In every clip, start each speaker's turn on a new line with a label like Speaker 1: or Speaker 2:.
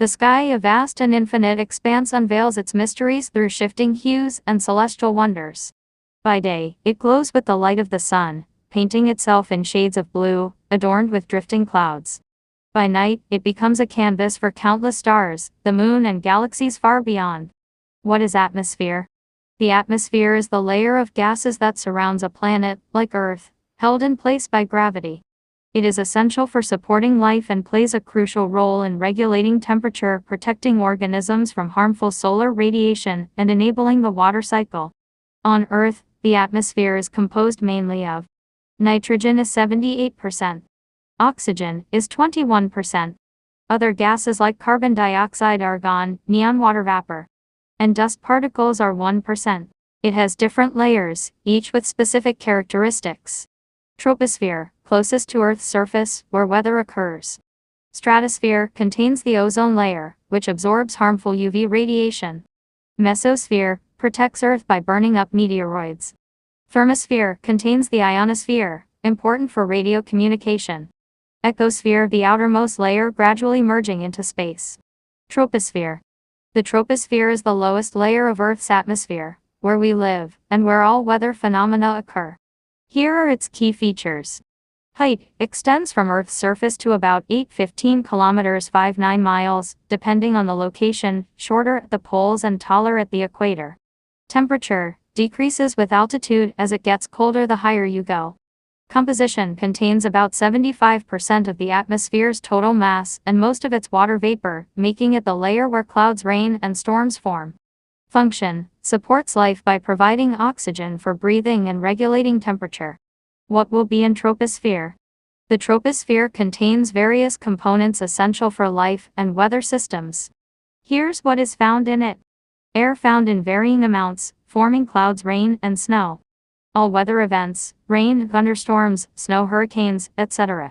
Speaker 1: The sky, a vast and infinite expanse, unveils its mysteries through shifting hues and celestial wonders. By day, it glows with the light of the sun, painting itself in shades of blue, adorned with drifting clouds. By night, it becomes a canvas for countless stars, the moon and galaxies far beyond. What is atmosphere? The atmosphere is the layer of gases that surrounds a planet, like Earth, held in place by gravity. It is essential for supporting life and plays a crucial role in regulating temperature, protecting organisms from harmful solar radiation, and enabling the water cycle. On Earth, the atmosphere is composed mainly of nitrogen is 78%. Oxygen is 21%. Other gases like carbon dioxide, argon, neon water vapor, and dust particles are 1%. It has different layers, each with specific characteristics. Troposphere, closest to Earth's surface, where weather occurs. Stratosphere contains the ozone layer, which absorbs harmful UV radiation. Mesosphere protects Earth by burning up meteoroids. Thermosphere contains the ionosphere, important for radio communication. Exosphere, the outermost layer gradually merging into space. Troposphere. The troposphere is the lowest layer of Earth's atmosphere, where we live, and where all weather phenomena occur. Here are its key features. Height extends from Earth's surface to about 815 kilometers 59 miles, depending on the location, shorter at the poles and taller at the equator. Temperature decreases with altitude as it gets colder the higher you go. Composition contains about 75% of the atmosphere's total mass and most of its water vapor, making it the layer where clouds, rain, and storms form. Function supports life by providing oxygen for breathing and regulating temperature. What will be in troposphere? The troposphere contains various components essential for life and weather systems. Here's what is found in it. Air found in varying amounts, forming clouds, rain, and snow. All weather events, rain, thunderstorms, snow, hurricanes, etc.,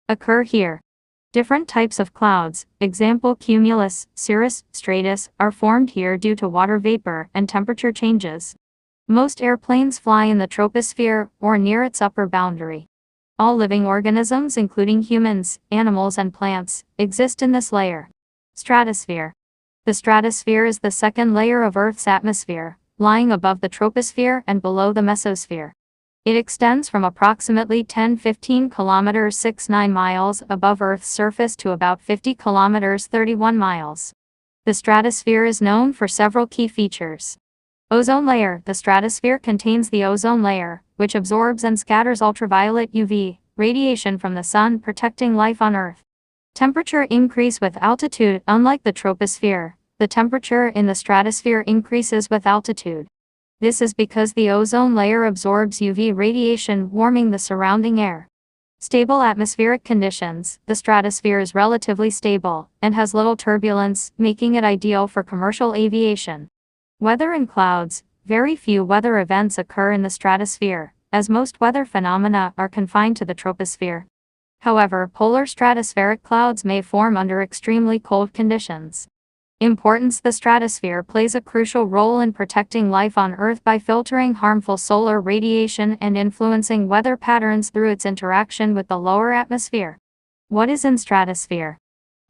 Speaker 1: occur here. Different types of clouds, example cumulus, cirrus, stratus, are formed here due to water vapor and temperature changes. Most airplanes fly in the troposphere or near its upper boundary. All living organisms, including humans, animals, and plants, exist in this layer. Stratosphere. The stratosphere is the second layer of Earth's atmosphere, lying above the troposphere and below the mesosphere. It extends from approximately 10-15 kilometers 69 miles above Earth's surface to about 50 kilometers 31 miles. The stratosphere is known for several key features. Ozone layer. The stratosphere contains the ozone layer, which absorbs and scatters ultraviolet UV radiation from the sun, protecting life on Earth. Temperature increase with altitude. Unlike the troposphere, the temperature in the stratosphere increases with altitude. This is because the ozone layer absorbs UV radiation, warming the surrounding air. Stable atmospheric conditions. The stratosphere is relatively stable and has little turbulence, making it ideal for commercial aviation. Weather and clouds. Very few weather events occur in the stratosphere, as most weather phenomena are confined to the troposphere. However, polar stratospheric clouds may form under extremely cold conditions. Importance. The stratosphere plays a crucial role in protecting life on Earth by filtering harmful solar radiation and influencing weather patterns through its interaction with the lower atmosphere. What is in stratosphere?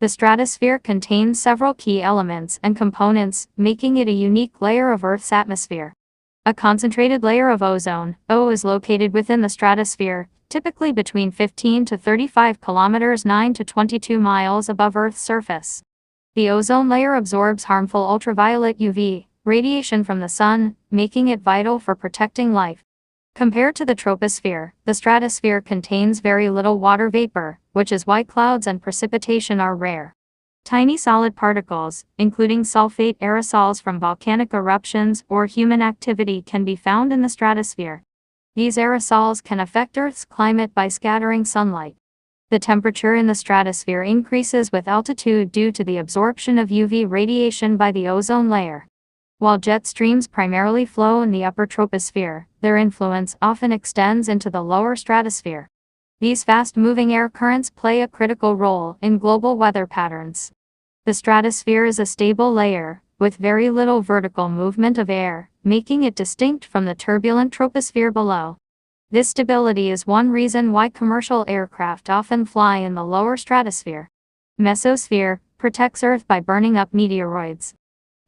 Speaker 1: The stratosphere contains several key elements and components, making it a unique layer of Earth's atmosphere. A concentrated layer of ozone, O, is located within the stratosphere, typically between 15 to 35 kilometers 9 to 22 miles above Earth's surface. The ozone layer absorbs harmful ultraviolet UV radiation from the sun, making it vital for protecting life. Compared to the troposphere, the stratosphere contains very little water vapor, which is why clouds and precipitation are rare. Tiny solid particles, including sulfate aerosols from volcanic eruptions or human activity, can be found in the stratosphere. These aerosols can affect Earth's climate by scattering sunlight. The temperature in the stratosphere increases with altitude due to the absorption of UV radiation by the ozone layer. While jet streams primarily flow in the upper troposphere, their influence often extends into the lower stratosphere. These fast-moving air currents play a critical role in global weather patterns. The stratosphere is a stable layer, with very little vertical movement of air, making it distinct from the turbulent troposphere below. This stability is one reason why commercial aircraft often fly in the lower stratosphere. Mesosphere protects Earth by burning up meteoroids.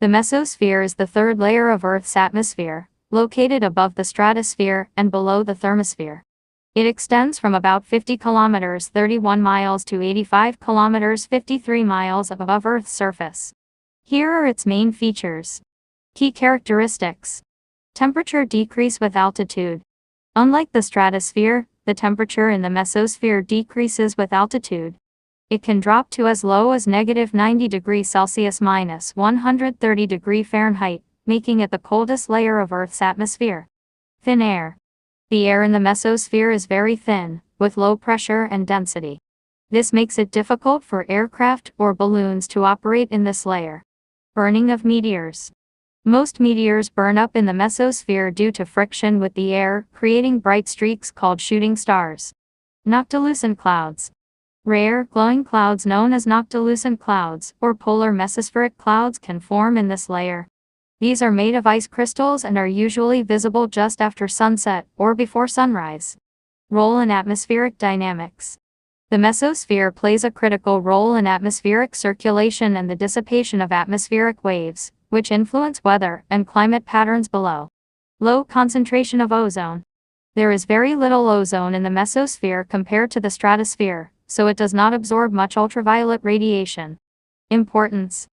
Speaker 1: The Mesosphere is the third layer of Earth's atmosphere, located above the Stratosphere and below the Thermosphere. It extends from about 50 kilometers 31 miles to 85 kilometers 53 miles above Earth's surface. Here are its main features. Key characteristics. Temperature decrease with altitude. Unlike the stratosphere, the temperature in the mesosphere decreases with altitude. It can drop to as low as -90 degrees Celsius -130 degrees Fahrenheit, making it the coldest layer of Earth's atmosphere. Thin air. The air in the mesosphere is very thin, with low pressure and density. This makes it difficult for aircraft or balloons to operate in this layer. Burning of meteors. Most meteors burn up in the mesosphere due to friction with the air, creating bright streaks called shooting stars. Noctilucent clouds. Rare, glowing clouds known as noctilucent clouds, or polar mesospheric clouds can form in this layer. These are made of ice crystals and are usually visible just after sunset or before sunrise. Role in atmospheric dynamics. The mesosphere plays a critical role in atmospheric circulation and the dissipation of atmospheric waves, which influence weather and climate patterns below. Low concentration of ozone. There is very little ozone in the mesosphere compared to the stratosphere, so it does not absorb much ultraviolet radiation. Importance.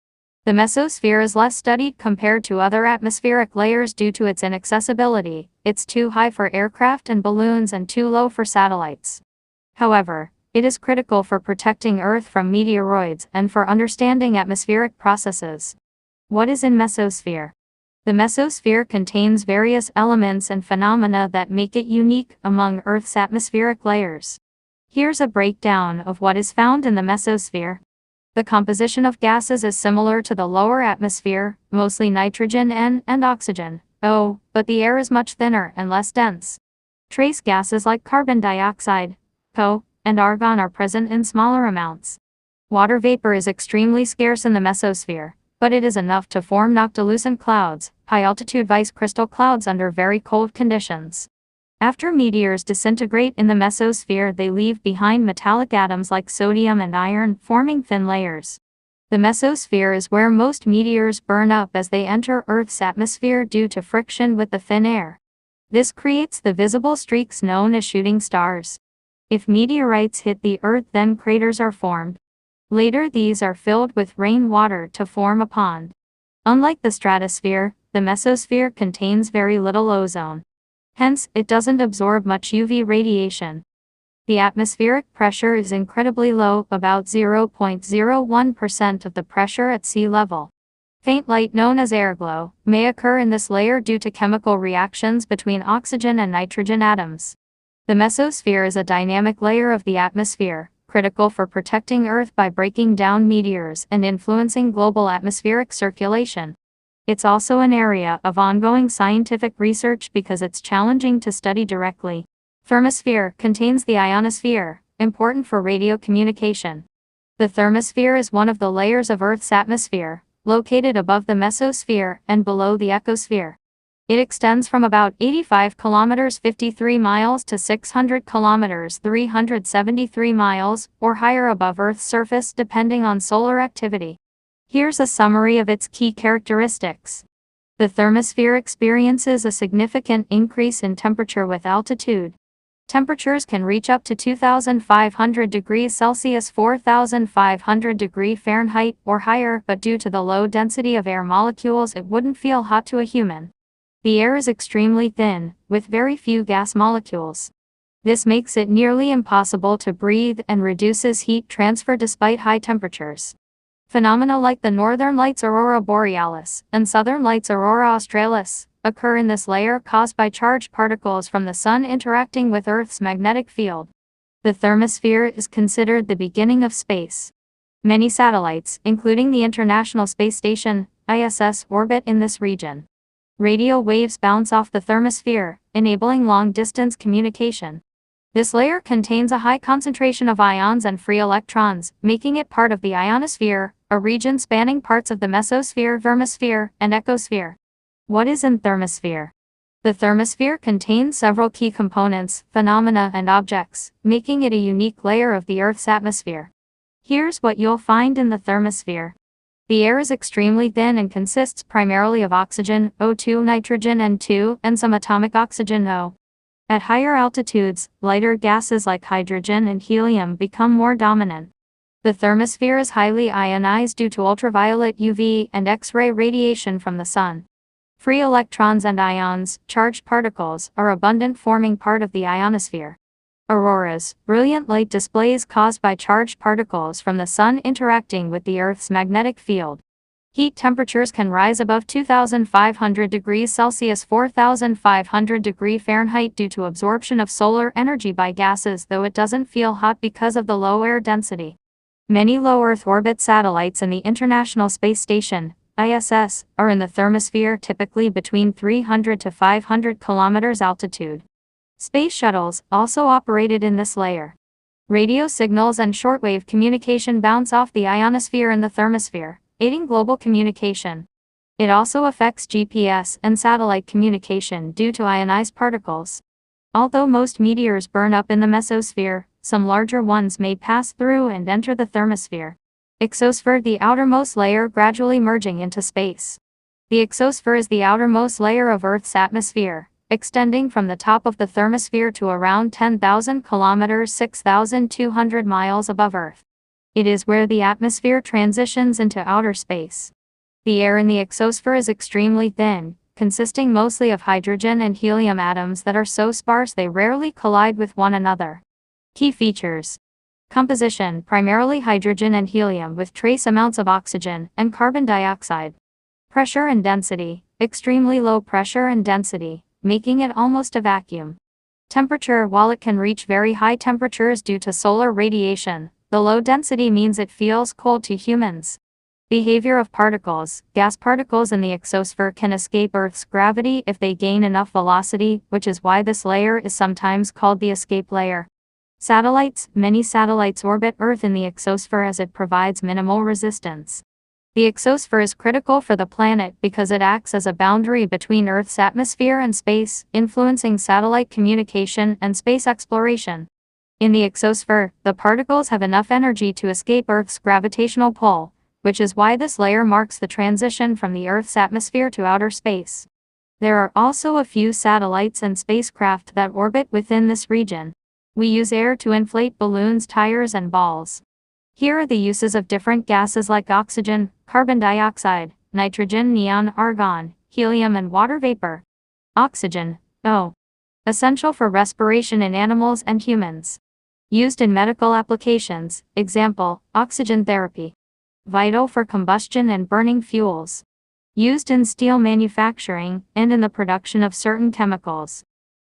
Speaker 1: The mesosphere is less studied compared to other atmospheric layers due to its inaccessibility. It's too high for aircraft and balloons and too low for satellites. However, it is critical for protecting Earth from meteoroids and for understanding atmospheric processes. What is in mesosphere? The mesosphere contains various elements and phenomena that make it unique among Earth's atmospheric layers. Here's a breakdown of what is found in the mesosphere. The composition of gases is similar to the lower atmosphere, mostly nitrogen N and oxygen O, but the air is much thinner and less dense. Trace gases like carbon dioxide, CO, and argon are present in smaller amounts. Water vapor is extremely scarce in the mesosphere, but it is enough to form noctilucent clouds, high-altitude ice crystal clouds under very cold conditions. After meteors disintegrate in the mesosphere, they leave behind metallic atoms like sodium and iron, forming thin layers. The mesosphere is where most meteors burn up as they enter Earth's atmosphere due to friction with the thin air. This creates the visible streaks known as shooting stars. If meteorites hit the Earth, then craters are formed. Later these are filled with rainwater to form a pond. Unlike the stratosphere, the mesosphere contains very little ozone. Hence, it doesn't absorb much UV radiation. The atmospheric pressure is incredibly low, about 0.01% of the pressure at sea level. Faint light known as airglow may occur in this layer due to chemical reactions between oxygen and nitrogen atoms. The mesosphere is a dynamic layer of the atmosphere, critical for protecting Earth by breaking down meteors and influencing global atmospheric circulation. It's also an area of ongoing scientific research because it's challenging to study directly. Thermosphere contains the ionosphere, important for radio communication. The thermosphere is one of the layers of Earth's atmosphere, located above the mesosphere and below the exosphere. It extends from about 85 kilometers 53 miles to 600 kilometers 373 miles, or higher above Earth's surface depending on solar activity. Here's a summary of its key characteristics. The thermosphere experiences a significant increase in temperature with altitude. Temperatures can reach up to 2,500 degrees Celsius 4,500 degrees Fahrenheit or higher, but due to the low density of air molecules it wouldn't feel hot to a human. The air is extremely thin, with very few gas molecules. This makes it nearly impossible to breathe and reduces heat transfer despite high temperatures. Phenomena like the Northern Lights aurora borealis and Southern Lights aurora australis occur in this layer caused by charged particles from the Sun interacting with Earth's magnetic field. The thermosphere is considered the beginning of space. Many satellites, including the International Space Station, ISS, orbit in this region. Radio waves bounce off the thermosphere, enabling long-distance communication. This layer contains a high concentration of ions and free electrons, making it part of the ionosphere, a region spanning parts of the mesosphere, thermosphere, and exosphere. What is in thermosphere? The thermosphere contains several key components, phenomena, and objects, making it a unique layer of the Earth's atmosphere. Here's what you'll find in the thermosphere. The air is extremely thin and consists primarily of oxygen, O2, nitrogen N2, and some atomic oxygen O. At higher altitudes, lighter gases like hydrogen and helium become more dominant. The thermosphere is highly ionized due to ultraviolet UV and X-ray radiation from the sun. Free electrons and ions, charged particles, are abundant, forming part of the ionosphere. Auroras, brilliant light displays caused by charged particles from the sun interacting with the Earth's magnetic field. Heat temperatures can rise above 2,500 degrees Celsius (4,500 degrees Fahrenheit) due to absorption of solar energy by gases, though it doesn't feel hot because of the low air density. Many low Earth orbit satellites in the International Space Station, ISS, are in the thermosphere, typically between 300 to 500 kilometers altitude. Space shuttles, also operated in this layer. Radio signals and shortwave communication bounce off the ionosphere and the thermosphere, aiding global communication. It also affects GPS and satellite communication due to ionized particles. Although most meteors burn up in the mesosphere, some larger ones may pass through and enter the thermosphere. Exosphere, the outermost layer gradually merging into space. The exosphere is the outermost layer of Earth's atmosphere, extending from the top of the thermosphere to around 10,000 kilometers (6,200 miles) above Earth. It is where the atmosphere transitions into outer space. The air in the exosphere is extremely thin, consisting mostly of hydrogen and helium atoms that are so sparse they rarely collide with one another. Key features. Composition: primarily hydrogen and helium with trace amounts of oxygen and carbon dioxide. Pressure and density: extremely low pressure and density, making it almost a vacuum. Temperature: while it can reach very high temperatures due to solar radiation, the low density means it feels cold to humans. Behavior of particles: gas particles in the exosphere can escape Earth's gravity if they gain enough velocity, which is why this layer is sometimes called the escape layer. Satellites: many satellites orbit Earth in the exosphere as it provides minimal resistance. The exosphere is critical for the planet because it acts as a boundary between Earth's atmosphere and space, influencing satellite communication and space exploration. In the exosphere, the particles have enough energy to escape Earth's gravitational pull, which is why this layer marks the transition from the Earth's atmosphere to outer space. There are also a few satellites and spacecraft that orbit within this region. We use air to inflate balloons, tires, and balls. Here are the uses of different gases like oxygen, carbon dioxide, nitrogen, neon, argon, helium, and water vapor. Oxygen, O. Essential for respiration in animals and humans. Used in medical applications, example, oxygen therapy. Vital for combustion and burning fuels. Used in steel manufacturing and in the production of certain chemicals.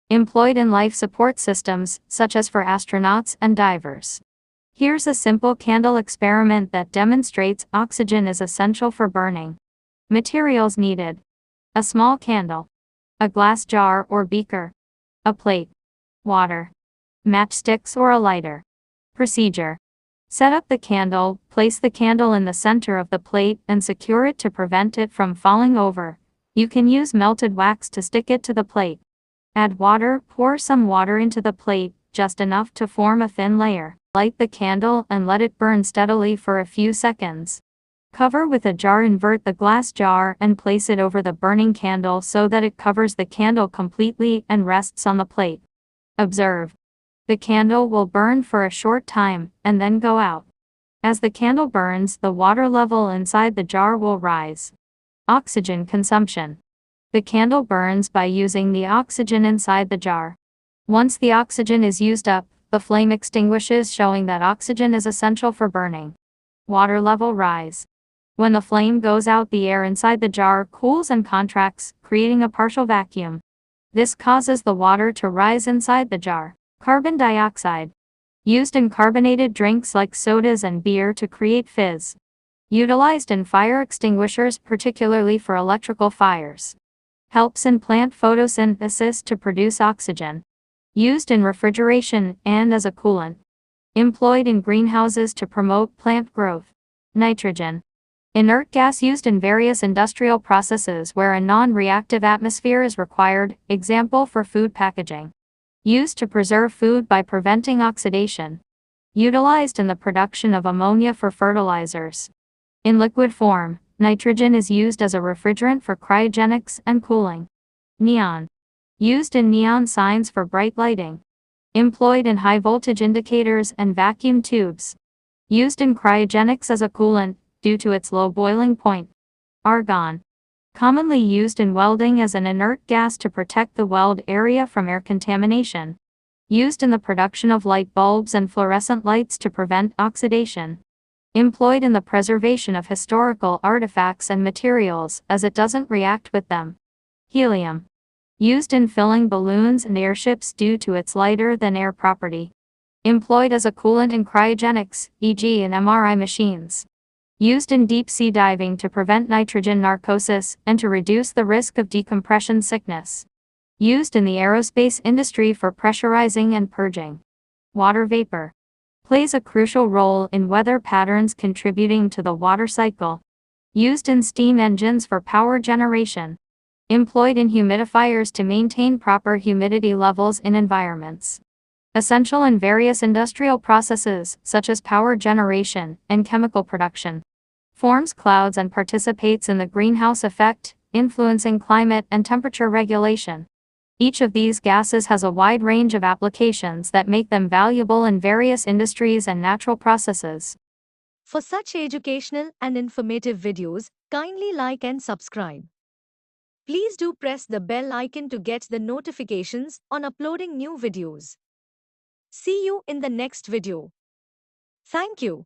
Speaker 1: Employed in life support systems, such as for astronauts and divers. Here's a simple candle experiment that demonstrates oxygen is essential for burning. Materials needed: a small candle, a glass jar or beaker, a plate, water, matchsticks or a lighter. Procedure: set up the candle, place the candle in the center of the plate and secure it to prevent it from falling over. You can use melted wax to stick it to the plate. Add water, pour some water into the plate, just enough to form a thin layer. Light the candle and let it burn steadily for a few seconds. Cover with a jar, invert the glass jar and place it over the burning candle so that it covers the candle completely and rests on the plate. Observe. The candle will burn for a short time, and then go out. As the candle burns, the water level inside the jar will rise. Oxygen consumption. The candle burns by using the oxygen inside the jar. Once the oxygen is used up, the flame extinguishes, showing that oxygen is essential for burning. Water level rise. When the flame goes out, the air inside the jar cools and contracts, creating a partial vacuum. This causes the water to rise inside the jar. Carbon dioxide. Used in carbonated drinks like sodas and beer to create fizz. Utilized in fire extinguishers, particularly for electrical fires. Helps in plant photosynthesis to produce oxygen. Used in refrigeration and as a coolant. Employed in greenhouses to promote plant growth. Nitrogen. Inert gas used in various industrial processes where a non-reactive atmosphere is required, example for food packaging. Used to preserve food by preventing oxidation. Utilized in the production of ammonia for fertilizers. In liquid form, nitrogen is used as a refrigerant for cryogenics and cooling. Neon. Used in neon signs for bright lighting. Employed in high-voltage indicators and vacuum tubes. Used in cryogenics as a coolant, due to its low boiling point. Argon. Commonly used in welding as an inert gas to protect the weld area from air contamination. Used in the production of light bulbs and fluorescent lights to prevent oxidation. Employed in the preservation of historical artifacts and materials, as it doesn't react with them. Helium. Used in filling balloons and airships due to its lighter than air property. Employed as a coolant in cryogenics, e.g. in MRI machines. Used in deep-sea diving to prevent nitrogen narcosis and to reduce the risk of decompression sickness. Used in the aerospace industry for pressurizing and purging. Water vapor. Plays a crucial role in weather patterns contributing to the water cycle. Used in steam engines for power generation. Employed in humidifiers to maintain proper humidity levels in environments. Essential in various industrial processes, such as power generation and chemical production. Forms clouds and participates in the greenhouse effect, influencing climate and temperature regulation. Each of these gases has a wide range of applications that make them valuable in various industries and natural processes.
Speaker 2: For such educational and informative videos, kindly like and subscribe. Please do press the bell icon to get the notifications on uploading new videos. See you in the next video. Thank you.